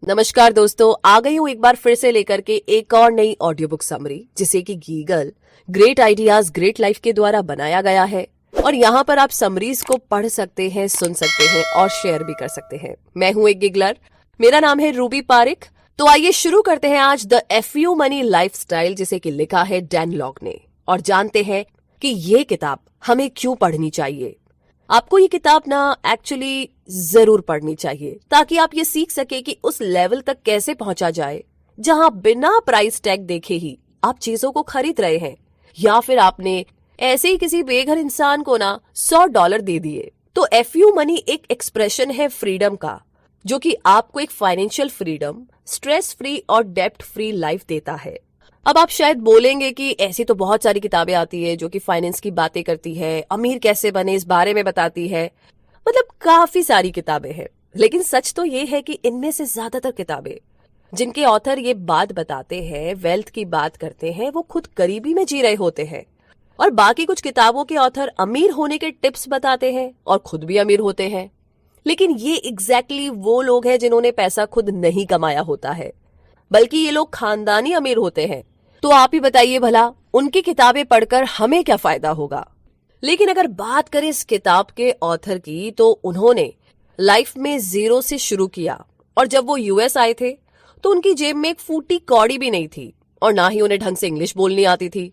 नमस्कार दोस्तों, आ गई हूँ एक बार फिर से लेकर के एक और नई ऑडियो बुक समरी, जिसे कि गीगल ग्रेट आइडियाज ग्रेट लाइफ के द्वारा बनाया गया है। और यहाँ पर आप समरीज को पढ़ सकते हैं, सुन सकते हैं और शेयर भी कर सकते हैं। मैं हूँ एक गिगलर, मेरा नाम है रूबी पारिक। तो आइए शुरू करते हैं आज द एफयू मनी लाइफस्टाइल, जिसे कि लिखा है डैन लॉग ने, और जानते हैं कि ये किताब हमें क्यों पढ़नी चाहिए। आपको ये किताब ना एक्चुअली जरूर पढ़नी चाहिए, ताकि आप ये सीख सके कि उस लेवल तक कैसे पहुंचा जाए जहां बिना प्राइस टैग देखे ही आप चीजों को खरीद रहे हैं, या फिर आपने ऐसे ही किसी बेघर इंसान को ना $100 दे दिए। तो एफयू मनी एक एक्सप्रेशन है फ्रीडम का, जो कि आपको एक फाइनेंशियल फ्रीडम, स्ट्रेस फ्री और डेब्ट फ्री लाइफ देता है। अब आप शायद बोलेंगे कि ऐसी तो बहुत सारी किताबें आती है जो कि फाइनेंस की बातें करती है, अमीर कैसे बने इस बारे में बताती है, मतलब काफी सारी किताबें हैं। लेकिन सच तो ये है कि इनमें से ज्यादातर किताबें जिनके ऑथर ये बात बताते हैं, वेल्थ की बात करते हैं, वो खुद गरीबी में जी रहे होते हैं। और बाकी कुछ किताबों के ऑथर अमीर होने के टिप्स बताते हैं और खुद भी अमीर होते हैं। लेकिन ये एग्जैक्टली वो लोग हैं जिन्होंने पैसा खुद नहीं कमाया होता है, बल्कि ये लोग खानदानी अमीर होते हैं। तो आप ही बताइए भला, उनकी किताबें पढ़कर हमें क्या फायदा होगा। लेकिन अगर बात करें इस किताब के ऑथर की, तो उन्होंने लाइफ में जीरो से शुरू किया, और जब वो यूएस आए थे तो उनकी जेब में एक फूटी कौड़ी भी नहीं थी, और ना ही उन्हें ढंग से इंग्लिश बोलनी आती थी।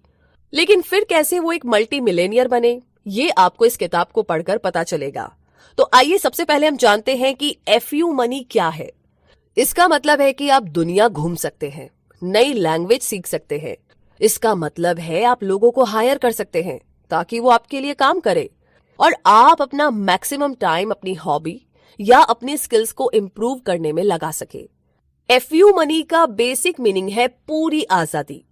लेकिन फिर कैसे वो एक मल्टी मिलेनियर बने, ये आपको इस किताब को पढ़कर पता चलेगा। तो आइए सबसे पहले हम जानते हैं कि एफयू मनी क्या है। इसका मतलब है कि आप दुनिया घूम सकते हैं, नई लैंग्वेज सीख सकते हैं। इसका मतलब है आप लोगों को हायर कर सकते हैं ताकि वो आपके लिए काम करे, और आप अपना मैक्सिमम टाइम अपनी हॉबी या अपनी स्किल्स को इम्प्रूव करने में लगा सके। एफयू मनी का बेसिक मीनिंग है पूरी आजादी।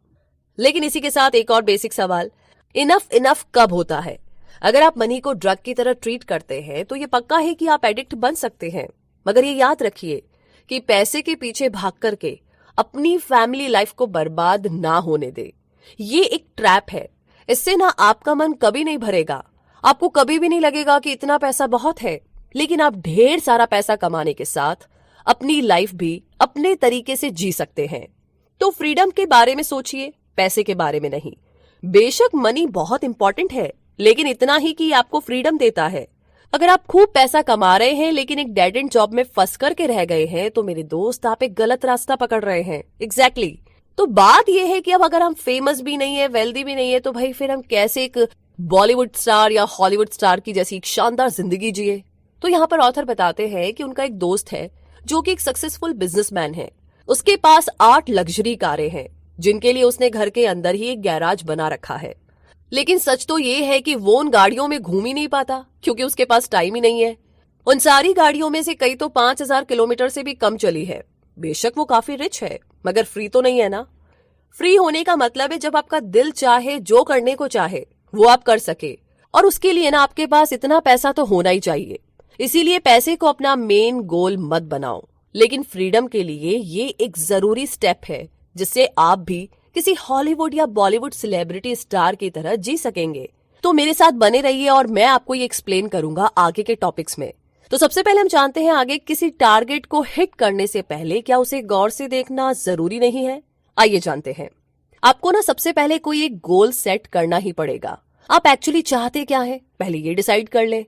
लेकिन इसी के साथ एक और बेसिक सवाल, इनफ इनफ कब होता है। अगर आप मनी को ड्रग की तरह ट्रीट करते हैं तो ये पक्का है कि आप एडिक्ट बन सकते हैं। मगर ये याद रखिए कि पैसे के पीछे भाग करके अपनी फैमिली लाइफ को बर्बाद ना होने दे। ये एक ट्रैप है। इससे ना आपका मन कभी नहीं भरेगा, आपको कभी भी नहीं लगेगा कि इतना पैसा बहुत है। लेकिन आप ढेर सारा पैसा कमाने के साथ अपनी लाइफ भी अपने तरीके से जी सकते हैं। तो फ्रीडम के बारे में सोचिए, पैसे के बारे में नहीं। बेशक मनी बहुत इंपॉर्टेंट है, लेकिन इतना ही कि आपको फ्रीडम देता है। अगर आप खूब पैसा कमा रहे हैं लेकिन एक डेड एंड जॉब में फंस करके रह गए हैं, तो मेरे दोस्त आप एक गलत रास्ता पकड़ रहे हैं। एग्जैक्टली। तो बात यह है कि अब अगर हम फेमस भी नहीं है, वेल्दी भी नहीं है, तो भाई फिर हम कैसे एक बॉलीवुड स्टार या हॉलीवुड स्टार की जैसी एक शानदार जिंदगी जिए। तो यहाँ पर ऑथर बताते हैं कि उनका एक दोस्त है जो कि एक सक्सेसफुल बिजनेसमैन है। उसके पास 8 लग्जरी कारें हैं, जिनके लिए उसने घर के अंदर ही एक गैराज बना रखा है। लेकिन सच तो ये है कि वो उन गाड़ियों में घूम ही नहीं पाता, क्योंकि उसके पास टाइम ही नहीं है। उन सारी गाड़ियों में से कई तो 5000 किलोमीटर से भी कम चली है। बेशक वो काफी रिच है, मगर फ्री तो नहीं है ना। फ्री होने का मतलब है जब आपका दिल चाहे, जो करने को चाहे वो आप कर सके, और उसके लिए ना आपके पास इतना पैसा तो होना ही चाहिए। इसीलिए पैसे को अपना मेन गोल मत बनाओ, लेकिन फ्रीडम के लिए ये एक जरूरी स्टेप है, जिससे आप भी किसी हॉलीवुड या बॉलीवुड सेलिब्रिटी स्टार की तरह जी सकेंगे। तो मेरे साथ बने रहिए और मैं आपको ये एक्सप्लेन करूंगा आगे के टॉपिक्स में। तो सबसे पहले हम जानते हैं आगे, किसी टारगेट को हिट करने से पहले क्या उसे गौर से देखना जरूरी नहीं है। आइए जानते हैं। आपको ना सबसे पहले कोई एक गोल सेट करना ही पड़ेगा। आप एक्चुअली चाहते क्या है, पहले ये डिसाइड कर ले।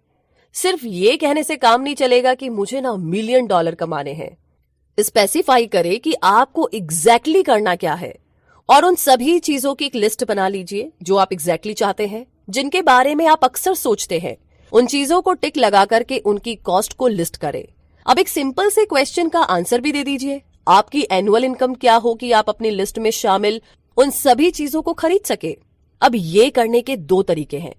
सिर्फ ये कहने से काम नहीं चलेगा कि मुझे ना $1 मिलियन कमाने हैं। स्पेसिफाई करे कि आपको एग्जैक्टली करना क्या है, और उन सभी चीजों की एक लिस्ट बना लीजिए जो आप एग्जैक्टली चाहते हैं, जिनके बारे में आप अक्सर सोचते हैं। उन चीजों को टिक लगा करके उनकी कॉस्ट को लिस्ट करें। अब एक सिंपल से क्वेश्चन का आंसर भी दे दीजिए, आपकी एनुअल इनकम क्या हो कि आप अपनी लिस्ट में शामिल उन सभी चीजों को खरीद सके। अब ये करने के 2 तरीके हैं।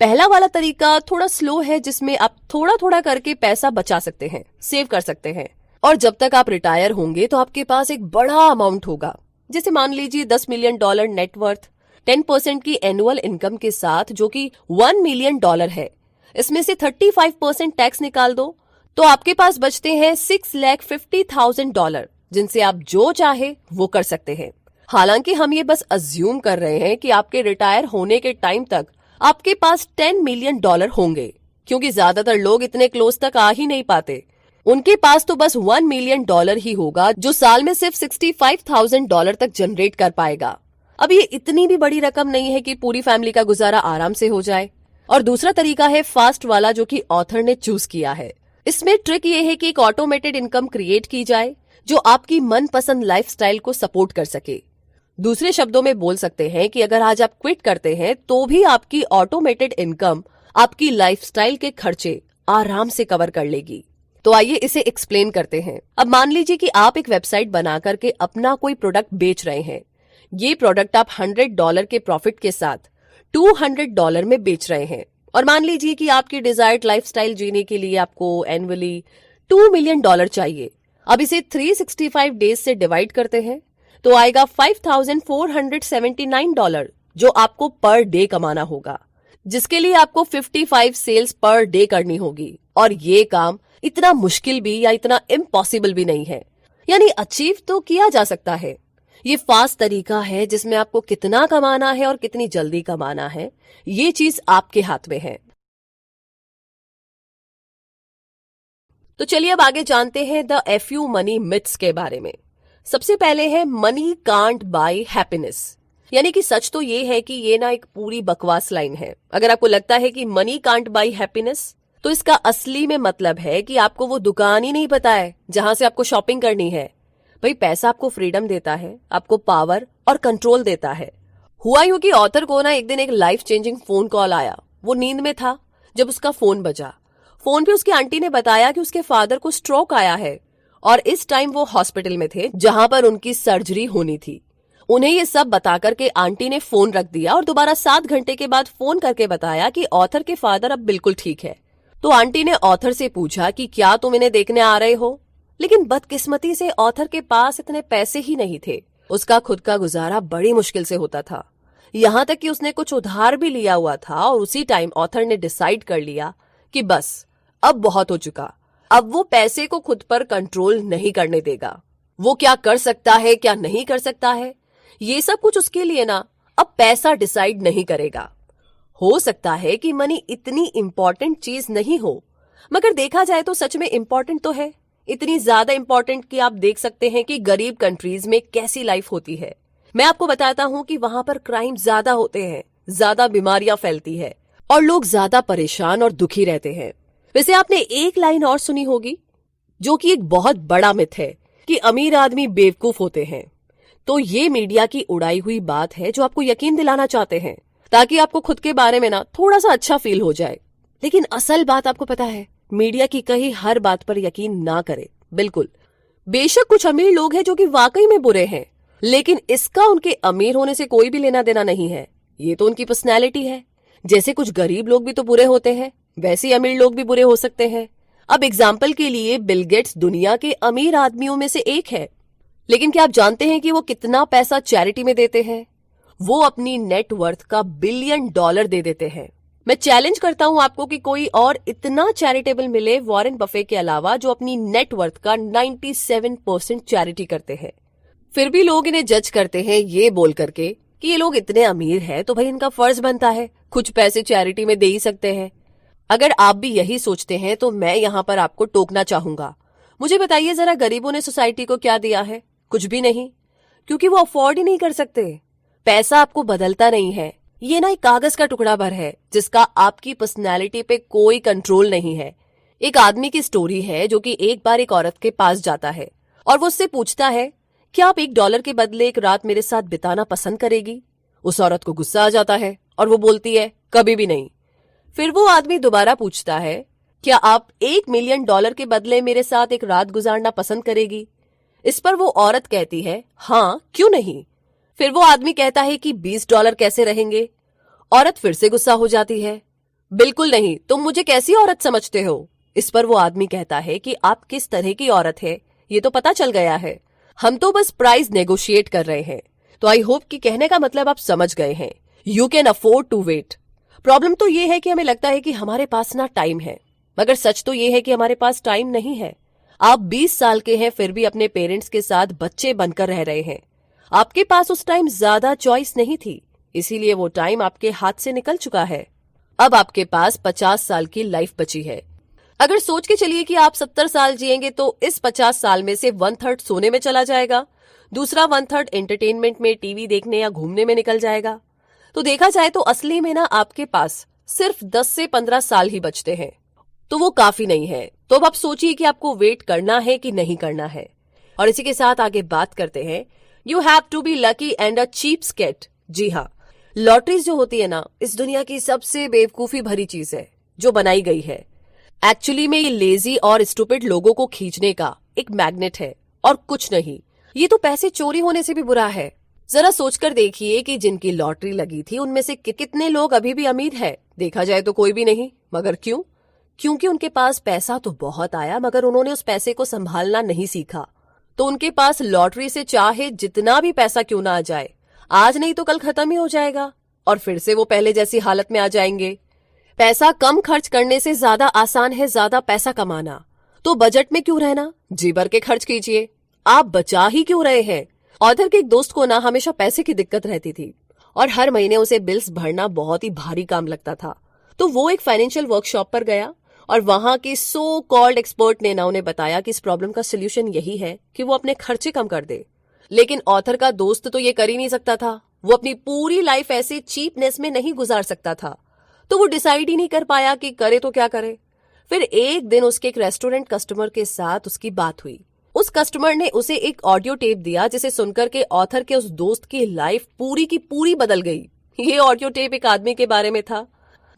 पहला वाला तरीका थोड़ा स्लो है, जिसमें आप थोड़ा थोड़ा करके पैसा बचा सकते हैं, सेव कर सकते हैं, और जब तक आप रिटायर होंगे तो आपके पास एक बड़ा अमाउंट होगा। जैसे मान लीजिए $10 मिलियन नेटवर्थ, 10% की एनुअल इनकम के साथ, जो कि $1 मिलियन है। इसमें से 35% टैक्स निकाल दो, तो आपके पास बचते हैं $6,50,000, जिनसे आप जो चाहे वो कर सकते हैं। हालांकि हम ये बस अज्यूम कर रहे हैं कि आपके रिटायर होने के टाइम तक आपके पास $10 मिलियन होंगे, क्योंकि ज्यादातर लोग इतने क्लोज तक आ ही नहीं पाते। उनके पास तो बस $1 मिलियन ही होगा, जो साल में सिर्फ $65,000 तक जनरेट कर पाएगा। अब ये इतनी भी बड़ी रकम नहीं है कि पूरी फैमिली का गुजारा आराम से हो जाए। और दूसरा तरीका है फास्ट वाला, जो कि ऑथर ने चूज किया है। इसमें ट्रिक ये है कि एक ऑटोमेटेड इनकम क्रिएट की जाए जो आपकी मनपसंद लाइफस्टाइल को सपोर्ट कर सके। दूसरे शब्दों में बोल सकते हैं कि अगर आज आप क्विट करते हैं तो भी आपकी ऑटोमेटेड इनकम आपकी लाइफस्टाइल के खर्चे आराम से कवर कर लेगी। तो आइए इसे एक्सप्लेन करते हैं। अब मान लीजिए कि आप एक वेबसाइट बना करके अपना कोई प्रोडक्ट बेच रहे हैं। ये प्रोडक्ट आप $100 के प्रॉफिट के साथ $200 में बेच रहे हैं। और मान लीजिए कि आपकी डिजायर्ड लाइफस्टाइल जीने के लिए आपको एनुअली $2 मिलियन चाहिए। अब इसे 365 डेज से डिवाइड करते हैं तो आएगा $5,479, जो आपको पर डे कमाना होगा, जिसके लिए आपको 55 सेल्स पर डे करनी होगी। और ये काम इतना मुश्किल भी या इतना इम्पॉसिबल भी नहीं है, यानी अचीव तो किया जा सकता है। ये फास्ट तरीका है जिसमें आपको कितना कमाना है और कितनी जल्दी कमाना है, ये चीज आपके हाथ में है। तो चलिए अब आगे जानते हैं द FU मनी मिथ्स के बारे में। सबसे पहले है मनी कांट बाय हैप्पीनेस, यानी कि सच तो ये है कि ये ना एक पूरी बकवास लाइन है। अगर आपको लगता है कि मनी कांट बाय हैप्पीनेस, तो इसका असली में मतलब है कि आपको वो दुकान ही नहीं पता है जहां से आपको शॉपिंग करनी है। भाई पैसा आपको फ्रीडम देता है, आपको पावर और कंट्रोल देता है। हुआ यूं कि ऑथर को ना एक दिन एक लाइफ चेंजिंग फोन कॉल आया। वो नींद में था जब उसका फोन बजा। फोन पे उसकी आंटी ने बताया कि उसके फादर को स्ट्रोक आया है और इस टाइम वो हॉस्पिटल में थे जहां पर उनकी सर्जरी होनी थी। उन्हें ये सब बताकर के आंटी ने फोन रख दिया और दोबारा 7 घंटे के बाद फोन करके बताया कि ऑथर के फादर अब बिल्कुल ठीक है। तो आंटी ने ऑथर से पूछा कि क्या तुम इन्हें देखने आ रहे हो, लेकिन बदकिस्मती से ऑथर के पास इतने पैसे ही नहीं थे। उसका खुद का गुजारा बड़ी मुश्किल से होता था, यहाँ तक कि उसने कुछ उधार भी लिया हुआ था। और उसी टाइम ऑथर ने डिसाइड कर लिया कि बस अब बहुत हो चुका, अब वो पैसे को खुद पर कंट्रोल नहीं करने देगा। वो क्या कर सकता है क्या नहीं कर सकता है, ये सब कुछ उसके लिए ना अब पैसा डिसाइड नहीं करेगा। हो सकता है कि मनी इतनी इंपॉर्टेंट चीज नहीं हो, मगर देखा जाए तो सच में इंपॉर्टेंट तो है। इतनी ज्यादा इंपॉर्टेंट कि आप देख सकते हैं कि गरीब कंट्रीज में कैसी लाइफ होती है। मैं आपको बताता हूं कि वहां पर क्राइम ज्यादा होते हैं, ज्यादा बीमारियां फैलती है और लोग ज्यादा परेशान और दुखी रहते हैं। वैसे आपने एक लाइन और सुनी होगी जो कि एक बहुत बड़ा मिथ है कि अमीर आदमी बेवकूफ होते हैं। तो ये मीडिया की उड़ाई हुई बात है जो आपको यकीन दिलाना चाहते हैं ताकि आपको खुद के बारे में ना थोड़ा सा अच्छा फील हो जाए। लेकिन असल बात आपको पता है, मीडिया की कही हर बात पर यकीन ना करे। बिल्कुल, बेशक कुछ अमीर लोग हैं जो कि वाकई में बुरे हैं, लेकिन इसका उनके अमीर होने से कोई भी लेना देना नहीं है। ये तो उनकी पर्सनैलिटी है। जैसे कुछ गरीब लोग भी तो बुरे होते हैं, वैसे अमीर लोग भी बुरे हो सकते हैं। अब एग्जाम्पल के लिए बिल गेट्स दुनिया के अमीर आदमियों में से एक है, लेकिन क्या आप जानते हैं कि वो कितना पैसा चैरिटी में देते हैं? वो अपनी नेट वर्थ का $1 बिलियन दे देते हैं। मैं चैलेंज करता हूं आपको कि कोई और इतना चैरिटेबल मिले वॉरेन बफे के अलावा, जो अपनी नेट वर्थ का 97% चैरिटी करते हैं। फिर भी लोग इन्हें जज करते हैं ये बोल करके कि ये लोग इतने अमीर हैं तो भाई इनका फर्ज बनता है कुछ पैसे चैरिटी में दे ही सकते हैं। अगर आप भी यही सोचते हैं तो मैं यहाँ पर आपको टोकना चाहूंगा। मुझे बताइए जरा, गरीबों ने सोसाइटी को क्या दिया है? कुछ भी नहीं, क्योंकि वो अफोर्ड ही नहीं कर सकते। पैसा आपको बदलता नहीं है, ये ना एक कागज का टुकड़ा भर है जिसका आपकी पर्सनैलिटी पे कोई कंट्रोल नहीं है। एक आदमी की स्टोरी है जो कि एक बार एक औरत के पास जाता है और वो उससे पूछता है, क्या आप $1 के बदले एक रात मेरे साथ बिताना पसंद करेगी? उस औरत को गुस्सा आ जाता है और वो बोलती है, कभी भी नहीं। फिर वो आदमी दोबारा पूछता है, क्या आप $1 मिलियन के बदले मेरे साथ एक रात गुजारना पसंद करेगी? इस पर वो औरत कहती है, हाँ क्यों नहीं। फिर वो आदमी कहता है कि $20 कैसे रहेंगे? औरत फिर से गुस्सा हो जाती है, बिल्कुल नहीं, तुम मुझे कैसी औरत समझते हो? इस पर वो आदमी कहता है कि आप किस तरह की औरत है ये तो पता चल गया है, हम तो बस प्राइस नेगोशिएट कर रहे हैं। तो आई होप कि कहने का मतलब आप समझ गए हैं। You can afford to wait. Problem तो ये है कि हमें लगता है कि हमारे पास ना टाइम है, मगर सच तो ये है कि हमारे पास टाइम नहीं है। आप 20 साल के हैं फिर भी अपने पेरेंट्स के साथ बच्चे बनकर रह रहे हैं। आपके पास उस टाइम ज्यादा चॉइस नहीं थी, इसीलिए वो टाइम आपके हाथ से निकल चुका है। अब आपके पास 50 साल की लाइफ बची है। अगर सोच के चलिए कि आप 70 साल जिएंगे तो इस 50 साल में से 1/3 सोने में चला जाएगा, दूसरा 1/3 एंटरटेनमेंट में, टीवी देखने या घूमने में निकल जाएगा। तो देखा जाए तो असली में ना आपके पास सिर्फ 10 से 15 साल ही बचते हैं। तो वो काफी नहीं है। तो अब आप सोचिए कि आपको वेट करना है कि नहीं करना है। और इसी के साथ आगे बात करते हैं, you have to be lucky and a cheapskate. जी हाँ, लॉटरीज जो होती है ना, इस दुनिया की सबसे बेवकूफी भरी चीज है जो बनाई गई है। एक्चुअली में ये लेजी और स्टूपिड लोगों को खींचने का एक मैग्नेट है और कुछ नहीं। ये तो पैसे चोरी होने से भी बुरा है। जरा सोचकर देखिए कि जिनकी लॉटरी लगी थी उनमें से कितने लोग अभी भी अमीर है। देखा जाए तो कोई भी नहीं। मगर क्यों? क्योंकि उनके पास पैसा तो बहुत आया मगर उन्होंने उस पैसे को संभालना नहीं सीखा। तो उनके पास लॉटरी से चाहे जितना भी पैसा क्यों ना आ जाए, आज नहीं तो कल खत्म ही हो जाएगा और फिर से वो पहले जैसी हालत में आ जाएंगे। पैसा कम खर्च करने से ज्यादा आसान है ज्यादा पैसा कमाना। तो बजट में क्यों रहना, जी भर के खर्च कीजिए। आप बचा ही क्यों रहे हैं? ऑथर के एक दोस्त को ना हमेशा पैसे की दिक्कत रहती थी और हर महीने उसे बिल्स भरना बहुत ही भारी काम लगता था। तो वो एक फाइनेंशियल वर्कशॉप पर गया और वहां के सो कॉल्ड एक्सपर्ट ने ना उन्हें बताया कि इस प्रॉब्लम का सोल्यूशन यही है कि वो अपने खर्चे कम कर दे। लेकिन ऑथर का दोस्त तो ये कर ही नहीं सकता था। वो अपनी पूरी लाइफ ऐसे चीपनेस में नहीं गुजार सकता था। तो वो डिसाइड ही नहीं कर पाया कि करे तो क्या करे। फिर एक दिन उसके एक रेस्टोरेंट कस्टमर के साथ उसकी बात हुई। उस कस्टमर ने उसे एक ऑडियो टेप दिया जिसे सुनकर के ऑथर के उस दोस्त की लाइफ पूरी की पूरी बदल गई। ये ऑडियो टेप एक आदमी के बारे में था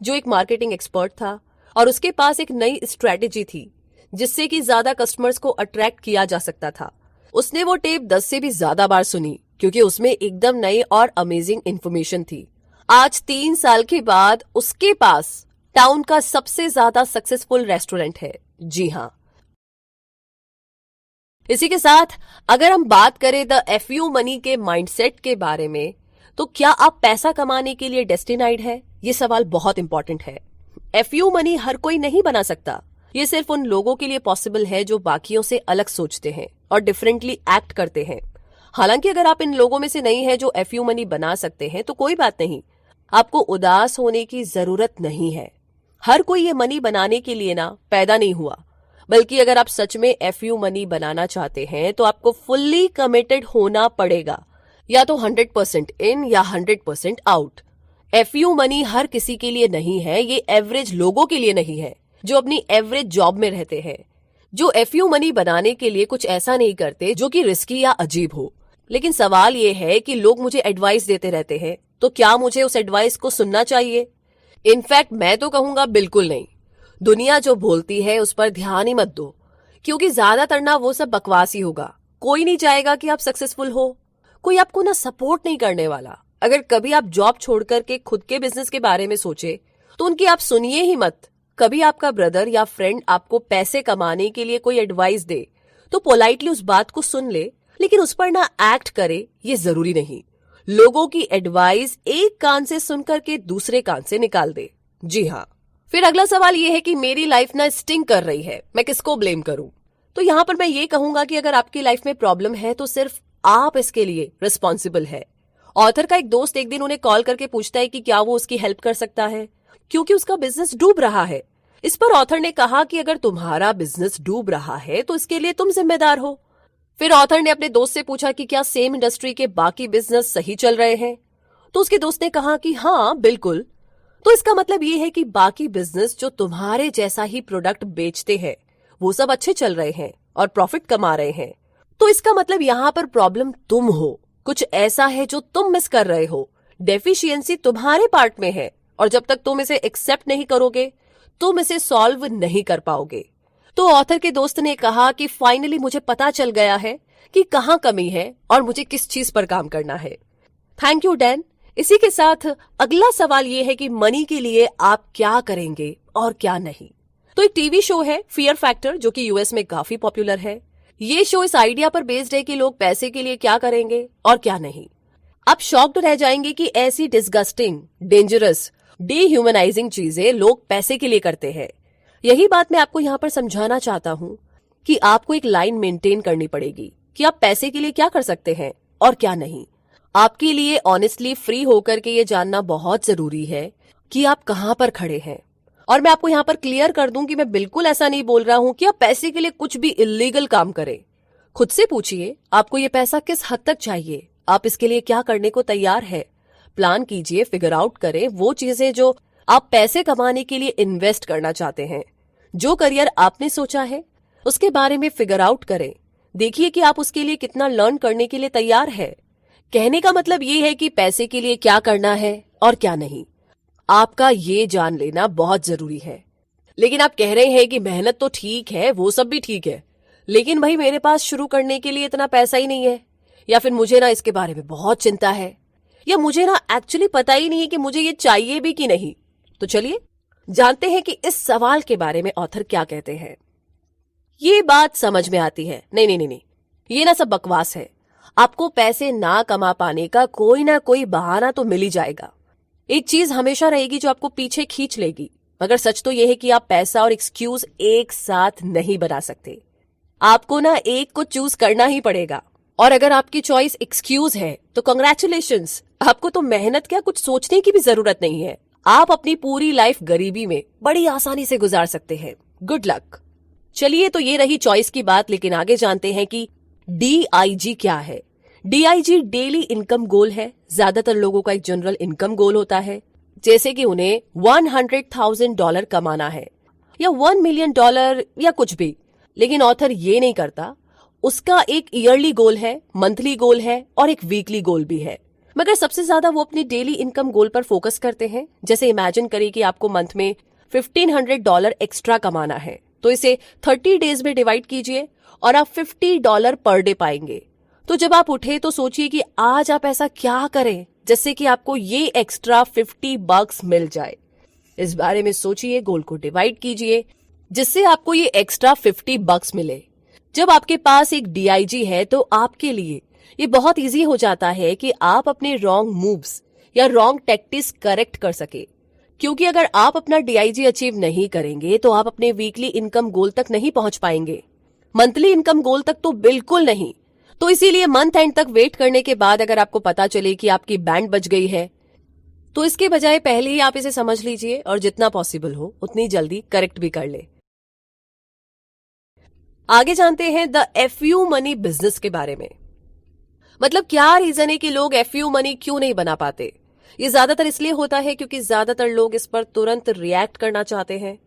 जो एक मार्केटिंग एक्सपर्ट था और उसके पास एक नई स्ट्रेटेजी थी जिससे कि ज्यादा कस्टमर्स को अट्रैक्ट किया जा सकता था। उसने वो टेप 10 से भी ज्यादा बार सुनी क्योंकि उसमें एकदम नई और अमेजिंग इंफॉर्मेशन थी। आज 3 साल के बाद उसके पास टाउन का सबसे ज्यादा सक्सेसफुल रेस्टोरेंट है। जी हाँ। इसी के साथ अगर हम बात करें द एफयू मनी के माइंडसेट के बारे में, तो क्या आप पैसा कमाने के लिए डेस्टिनाइड है? ये सवाल बहुत इंपॉर्टेंट है। एफयू मनी हर कोई नहीं बना सकता। ये सिर्फ उन लोगों के लिए पॉसिबल है जो बाकियों से अलग सोचते हैं और डिफरेंटली एक्ट करते हैं। हालांकि अगर आप इन लोगों में से नहीं है जो एफयू मनी बना सकते हैं तो कोई बात नहीं, आपको उदास होने की जरूरत नहीं है। हर कोई ये मनी बनाने के लिए ना पैदा नहीं हुआ, बल्कि अगर आप सच में एफयू मनी बनाना चाहते हैं तो आपको फुल्ली कमिटेड होना पड़ेगा, या तो 100% इन या 100% आउट। एफयू मनी हर किसी के लिए नहीं है। ये एवरेज लोगों के लिए नहीं है जो अपनी एवरेज जॉब में रहते हैं, जो एफयू मनी बनाने के लिए कुछ ऐसा नहीं करते जो कि रिस्की या अजीब हो। लेकिन सवाल ये है कि लोग मुझे एडवाइस देते रहते हैं, तो क्या मुझे उस एडवाइस को सुनना चाहिए? इनफैक्ट मैं तो कहूंगा बिल्कुल नहीं। दुनिया जो बोलती है उस पर ध्यान ही मत दो, क्योंकि ज्यादातर ना वो सब बकवास ही होगा। कोई नहीं चाहेगा कि आप सक्सेसफुल हो, कोई आपको ना सपोर्ट नहीं करने वाला। अगर कभी आप जॉब छोड़कर के खुद के बिजनेस के बारे में सोचे तो उनकी आप सुनिए ही मत। कभी आपका ब्रदर या फ्रेंड आपको पैसे कमाने के लिए कोई एडवाइस दे तो पोलाइटली उस बात को सुन ले, लेकिन उस पर ना एक्ट करे, ये जरूरी नहीं। लोगों की एडवाइस एक कान से सुनकर के दूसरे कान से निकाल दे। जी हाँ। फिर अगला सवाल ये है कि मेरी लाइफ ना स्टिंग कर रही है, मैं किसको ब्लेम करूं? तो यहाँ पर मैं ये कहूंगा कि अगर आपकी लाइफ में प्रॉब्लम है तो सिर्फ आप इसके लिए रिस्पॉन्सिबल है। ऑथर का एक दोस्त एक दिन उन्हें कॉल करके पूछता है कि क्या वो उसकी हेल्प कर सकता है क्योंकि उसका बिजनेस डूब रहा है। इस पर ऑथर ने कहा कि अगर तुम्हारा बिजनेस डूब रहा है तो इसके लिए तुम जिम्मेदार हो। फिर ऑथर ने अपने दोस्त से पूछा कि क्या सेम इंडस्ट्री के बाकी बिजनेस सही चल रहे हैं? तो उसके दोस्त ने कहा कि हाँ बिल्कुल। तो इसका मतलब ये है कि बाकी बिजनेस जो तुम्हारे जैसा ही प्रोडक्ट बेचते हैं वो सब अच्छे चल रहे हैं और प्रॉफिट कमा रहे हैं। तो इसका मतलब यहाँ पर प्रॉब्लम तुम हो, कुछ ऐसा है जो तुम मिस कर रहे हो। डेफिशिएंसी तुम्हारे पार्ट में है और जब तक तुम इसे एक्सेप्ट नहीं करोगे तुम इसे सॉल्व नहीं कर पाओगे। तो ऑथर के दोस्त ने कहा कि फाइनली मुझे पता चल गया है कि कहाँ कमी है और मुझे किस चीज पर काम करना है। Thank you Dan. इसी के साथ अगला सवाल ये है कि मनी के लिए आप क्या करेंगे और क्या नहीं। तो एक टीवी शो है फियर फैक्टर जो कि यूएस में काफी पॉपुलर है। ये शो इस आइडिया पर बेस्ड है कि लोग पैसे के लिए क्या करेंगे और क्या नहीं। आप शॉक्ड रह जाएंगे कि ऐसी डिस्गस्टिंग, डेंजरस, डिह्यूमनाइजिंग चीजें लोग पैसे के लिए करते हैं। यही बात मैं आपको यहाँ पर समझाना चाहता हूँ कि आपको एक लाइन मेंटेन करनी पड़ेगी कि आप पैसे के लिए क्या कर सकते हैं और क्या नहीं। आपके लिए ऑनेस्टली फ्री होकर के ये जानना बहुत जरूरी है कि आप कहाँ पर खड़े हैं और मैं आपको यहाँ पर क्लियर कर दूं कि मैं बिल्कुल ऐसा नहीं बोल रहा हूं कि आप पैसे के लिए कुछ भी इलीगल काम करें। खुद से पूछिए आपको ये पैसा किस हद तक चाहिए, आप इसके लिए क्या करने को तैयार है। प्लान कीजिए, फिगर आउट करें वो चीजें जो आप पैसे कमाने के लिए इन्वेस्ट करना चाहते हैं। जो करियर आपने सोचा है उसके बारे में फिगर आउट करें। देखिए कि आप उसके लिए कितना लर्न करने के लिए तैयार है। कहने का मतलब ये है कि पैसे के लिए क्या करना है और क्या नहीं, आपका ये जान लेना बहुत जरूरी है। लेकिन आप कह रहे हैं कि मेहनत तो ठीक है, वो सब भी ठीक है, लेकिन भाई मेरे पास शुरू करने के लिए इतना पैसा ही नहीं है, या फिर मुझे ना इसके बारे में बहुत चिंता है, या मुझे ना एक्चुअली पता ही नहीं है कि मुझे ये चाहिए भी कि नहीं। तो चलिए जानते हैं कि इस सवाल के बारे में ऑथर क्या कहते हैं। ये बात समझ में आती है, नहीं नहीं नहीं नहीं, ये ना सब बकवास है। आपको पैसे ना कमा पाने का कोई ना कोई बहाना तो मिल ही जाएगा। एक चीज हमेशा रहेगी जो आपको पीछे खींच लेगी, मगर सच तो यह है कि आप पैसा और एक्सक्यूज एक साथ नहीं बना सकते। आपको ना एक को चूज करना ही पड़ेगा। और अगर आपकी चॉइस एक्सक्यूज है तो कंग्रेचुलेशंस, आपको तो मेहनत क्या कुछ सोचने की भी जरूरत नहीं है। आप अपनी पूरी लाइफ गरीबी में बड़ी आसानी से गुजार सकते हैं। Good luck. चलिए तो ये रही चॉइस की बात, लेकिन आगे जानते हैं कि DIG क्या है। DIG डेली इनकम गोल है। ज्यादातर लोगों का एक जनरल इनकम गोल होता है, जैसे कि उन्हें $100,000 कमाना है या $1 मिलियन या कुछ भी। लेकिन ऑथर ये नहीं करता। उसका एक ईयरली गोल है, मंथली गोल है और एक वीकली गोल भी है। मगर सबसे ज्यादा वो अपनी डेली इनकम गोल पर फोकस करते हैं। जैसे इमेजिन करिए कि आपको मंथ में $1,500 एक्स्ट्रा कमाना है, तो इसे 30 डेज में डिवाइड कीजिए और आप $50 पर डे पाएंगे। तो जब आप उठे तो सोचिए कि आज आप ऐसा क्या करें जिससे कि आपको ये एक्स्ट्रा $50 मिल जाए। इस बारे में सोचिए, गोल को डिवाइड कीजिए जिससे आपको ये एक्स्ट्रा $50 मिले। जब आपके पास एक DIG है तो आपके लिए ये बहुत इजी हो जाता है कि आप अपने रॉन्ग मूव्स या रॉन्ग टैक्टिक्स करेक्ट कर सके। क्योंकि अगर आप अपना DIG अचीव नहीं करेंगे तो आप अपने वीकली इनकम गोल तक नहीं पहुंच पाएंगे, मंथली इनकम गोल तक तो बिल्कुल नहीं। तो इसीलिए मंथ एंड तक वेट करने के बाद अगर आपको पता चले कि आपकी बैंड बच गई है, तो इसके बजाय पहले ही आप इसे समझ लीजिए और जितना पॉसिबल हो उतनी जल्दी करेक्ट भी कर ले। आगे जानते हैं द FU मनी बिजनेस के बारे में। मतलब क्या रीजन है कि लोग FU मनी क्यों नहीं बना पाते। ये ज्यादातर इसलिए होता है क्योंकि ज्यादातर लोग इस पर तुरंत रिएक्ट करना चाहते हैं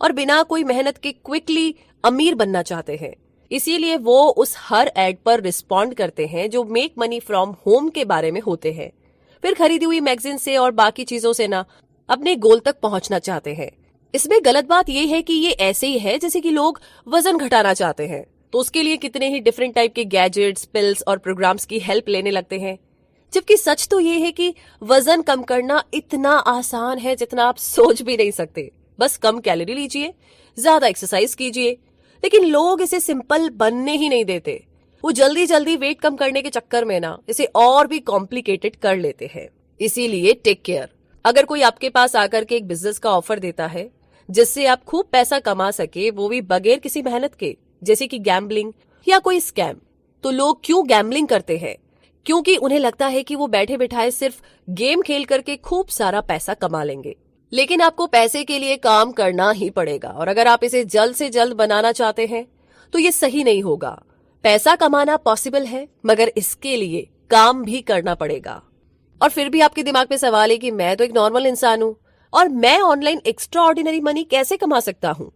और बिना कोई मेहनत के क्विकली अमीर बनना चाहते हैं। इसीलिए वो उस हर एड पर रिस्पॉन्ड करते हैं जो मेक मनी फ्रॉम होम के बारे में होते हैं। फिर खरीदी हुई मैगजीन से और बाकी चीजों से ना अपने गोल तक पहुंचना चाहते हैं। इसमें गलत बात यह है कि ये ऐसे ही है जैसे कि लोग वजन घटाना चाहते हैं तो उसके लिए कितने ही डिफरेंट टाइप के गैजेट्स, पिल्स और प्रोग्राम्स की हेल्प लेने लगते हैं। जबकि सच तो ये है कि वजन कम करना इतना आसान है जितना आप सोच भी नहीं सकते। बस कम कैलोरी लीजिए, ज्यादा एक्सरसाइज कीजिए। लेकिन लोग इसे सिंपल बनने ही नहीं देते। वो जल्दी जल्दी वेट कम करने के चक्कर में ना इसे और भी कॉम्प्लिकेटेड कर लेते हैं। इसीलिए टेक केयर। अगर कोई आपके पास आकर के एक बिजनेस का ऑफर देता है जिससे आप खूब पैसा कमा सके, वो भी बगैर किसी मेहनत के, जैसे कि गैम्बलिंग या कोई स्कैम, तो लोग क्यों गैम्बलिंग करते हैं? क्योंकि उन्हें लगता है कि वो बैठे बिठाए सिर्फ गेम खेल करके खूब सारा पैसा कमा लेंगे। लेकिन आपको पैसे के लिए काम करना ही पड़ेगा और अगर आप इसे जल्द से जल्द बनाना चाहते हैं तो ये सही नहीं होगा। पैसा कमाना पॉसिबल है मगर इसके लिए काम भी करना पड़ेगा। और फिर भी आपके दिमाग में सवाल है कि मैं तो एक नॉर्मल इंसान हूं और मैं ऑनलाइन एक्स्ट्रा ऑर्डिनरी मनी कैसे कमा सकता हूं?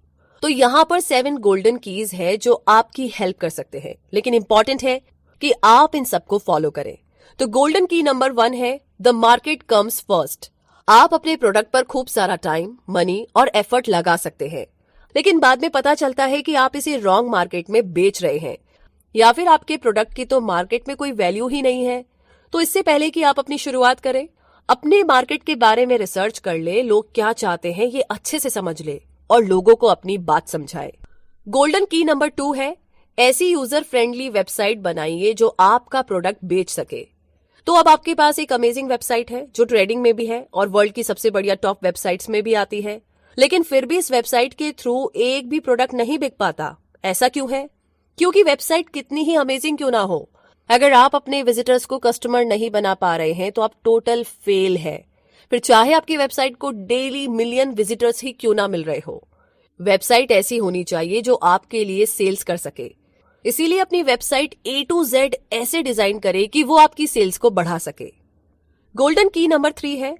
तो यहाँ पर 7 गोल्डन कीज है जो आपकी हेल्प कर सकते हैं, लेकिन इंपॉर्टेंट है कि आप इन सबको फॉलो करें। तो गोल्डन की नंबर 1 है द मार्केट कम्स फर्स्ट। आप अपने प्रोडक्ट पर खूब सारा टाइम, मनी और एफर्ट लगा सकते हैं, लेकिन बाद में पता चलता है कि आप इसे रॉन्ग मार्केट में बेच रहे हैं या फिर आपके प्रोडक्ट की तो मार्केट में कोई वैल्यू ही नहीं है। तो इससे पहले कि आप अपनी शुरुआत करें, अपने मार्केट के बारे में रिसर्च कर ले, लोग क्या चाहते हैं ये अच्छे से समझ ले और लोगों को अपनी बात समझाए। गोल्डन की नंबर 2 है ऐसी यूजर फ्रेंडली वेबसाइट बनाइए जो आपका प्रोडक्ट बेच सके। तो अब आपके पास एक अमेजिंग वेबसाइट है जो ट्रेडिंग में भी है और वर्ल्ड की सबसे बढ़िया टॉप वेबसाइट्स में भी आती है, लेकिन फिर भी इस वेबसाइट के थ्रू एक भी प्रोडक्ट नहीं बिक पाता। ऐसा क्यों है? क्योंकि वेबसाइट कितनी ही अमेजिंग क्यों ना हो, अगर आप अपने विजिटर्स को कस्टमर नहीं बना पा रहे हैं तो आप टोटल फेल है। फिर चाहे आपकी वेबसाइट को डेली मिलियन विजिटर्स ही क्यों ना मिल रहे हो, वेबसाइट ऐसी होनी चाहिए जो आपके लिए सेल्स कर सके। इसीलिए अपनी वेबसाइट A to Z ऐसे डिजाइन करें कि वो आपकी सेल्स को बढ़ा सके। गोल्डन की नंबर 3 है,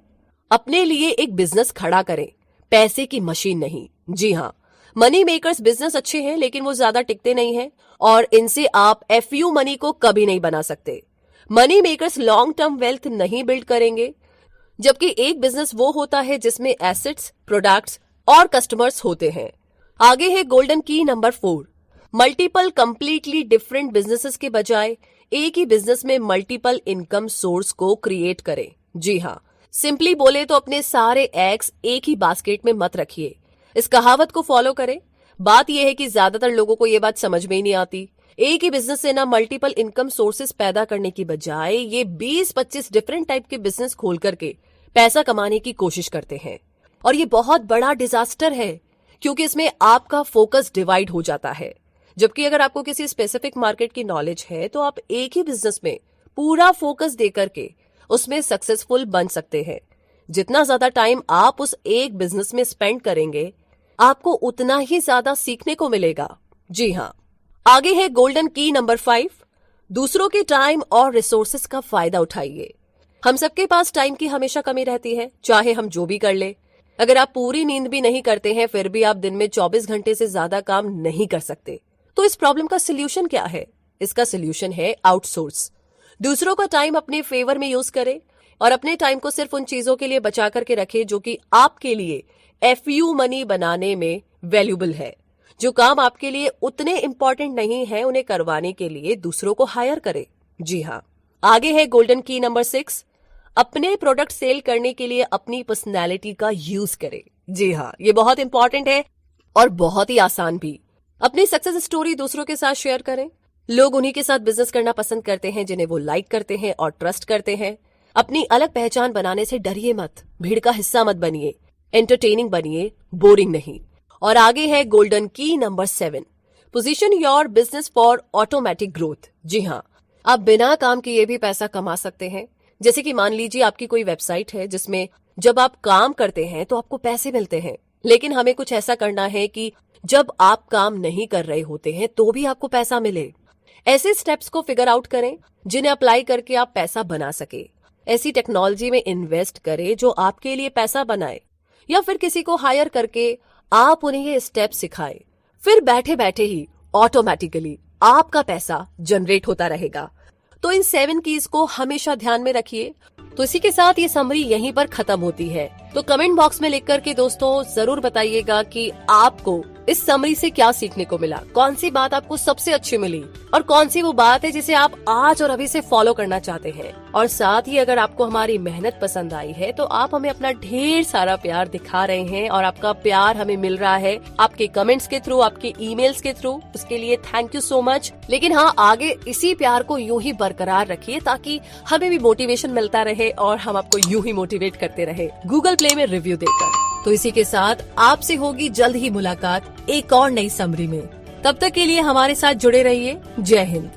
अपने लिए एक बिजनेस खड़ा करें, पैसे की मशीन नहीं। जी हाँ, मनी मेकर्स बिजनेस अच्छे हैं लेकिन वो ज्यादा टिकते नहीं हैं और इनसे आप FU मनी को कभी नहीं बना सकते। Money makers long term wealth नहीं बिल्ड करेंगे, जबकि एक बिजनेस वो होता है जिसमें एसेट्स, प्रोडक्ट्स और कस्टमर्स होते हैं। आगे है golden key number 4, multiple completely different businesses के बजाय एक ही बिजनेस में मल्टीपल इनकम सोर्स को क्रिएट करें। जी हाँ, सिंपली बोले तो अपने सारे एग्स एक ही बास्केट में मत रखिए। इस कहावत को फॉलो करें। बात यह है कि ज्यादातर लोगों को यह बात समझ में ही नहीं आती। एक ही बिजनेस से ना मल्टीपल इनकम सोर्सेस पैदा करने की बजाय ये 20-25 डिफरेंट टाइप के बिजनेस खोल करके पैसा कमाने की कोशिश करते हैं और ये बहुत बड़ा डिजास्टर है, क्योंकि इसमें आपका फोकस डिवाइड हो जाता है। जबकि अगर आपको किसी स्पेसिफिक मार्केट की नॉलेज है तो आप एक ही बिजनेस में पूरा फोकस देकर के उसमें सक्सेसफुल बन सकते हैं। जितना ज्यादा टाइम आप उस एक बिजनेस में स्पेंड करेंगे, आपको उतना ही ज्यादा सीखने को मिलेगा। जी हाँ, आगे है गोल्डन की नंबर 5, दूसरों के टाइम और रिसोर्सेस का फायदा उठाइए। हम सबके पास टाइम की हमेशा कमी रहती है, चाहे हम जो भी कर ले। अगर आप पूरी नींद भी नहीं करते हैं फिर भी आप दिन में 24 घंटे से ज्यादा काम नहीं कर सकते। तो इस प्रॉब्लम का सोल्यूशन क्या है? इसका सोल्यूशन है आउटसोर्स। दूसरों का टाइम अपने फेवर में यूज करें और अपने टाइम को सिर्फ उन चीजों के लिए बचा करके रखें जो कि आपके लिए FU मनी बनाने में वैल्यूबल है। जो काम आपके लिए उतने इंपॉर्टेंट नहीं है उन्हें करवाने के लिए दूसरों को हायर करें। जी हाँ, आगे है गोल्डन की नंबर 6, अपने प्रोडक्ट सेल करने के लिए अपनी पर्सनैलिटी का यूज करें। जी हाँ, ये बहुत इंपॉर्टेंट है और बहुत ही आसान भी। अपनी सक्सेस स्टोरी दूसरों के साथ शेयर करें। लोग उन्हीं के साथ बिजनेस करना पसंद करते हैं जिन्हें वो लाइक करते हैं और ट्रस्ट करते हैं। अपनी अलग पहचान बनाने से डरिए मत, भीड़ का हिस्सा मत बनिए, एंटरटेनिंग बनिए, बोरिंग नहीं। और आगे है golden key number 7, position your business for automatic growth. जी हाँ, आप बिना काम किए भी पैसा कमा सकते हैं। जैसे कि मान लीजिए आपकी कोई वेबसाइट है जिसमें जब आप काम करते हैं तो आपको पैसे मिलते हैं, लेकिन हमें कुछ ऐसा करना है कि जब आप काम नहीं कर रहे होते हैं तो भी आपको पैसा मिले। ऐसे स्टेप्स को फिगर आउट करें जिन्हें अप्लाई करके आप पैसा बना सके। ऐसी टेक्नोलॉजी में इन्वेस्ट करें जो आपके लिए पैसा बनाए, या फिर किसी को हायर करके आप उन्हें ये स्टेप सिखाएं। फिर बैठे बैठे ही ऑटोमेटिकली आपका पैसा जनरेट होता रहेगा। तो इन 7 कीज को हमेशा ध्यान में रखिए। तो इसी के साथ ये समरी यहीं पर खत्म होती है। तो कमेंट बॉक्स में लिख करके दोस्तों जरूर बताइएगा कि आपको इस समरी से क्या सीखने को मिला, कौन सी बात आपको सबसे अच्छी मिली और कौन सी वो बात है जिसे आप आज और अभी से फॉलो करना चाहते हैं। और साथ ही अगर आपको हमारी मेहनत पसंद आई है तो आप हमें अपना ढेर सारा प्यार दिखा रहे हैं और आपका प्यार हमें मिल रहा है आपके कमेंट्स के थ्रू, आपके ईमेल्स के थ्रू। उसके लिए थैंक यू सो मच। लेकिन हाँ, आगे इसी प्यार को यूं ही बरकरार रखिए ताकि हमें भी मोटिवेशन मिलता रहे और हम आपको यूं ही मोटिवेट करते रहे गूगल प्ले में रिव्यू देकर। तो इसी के साथ आपसे होगी जल्द ही मुलाकात एक और नई समरी में। तब तक के लिए हमारे साथ जुड़े रहिए। जय हिंद।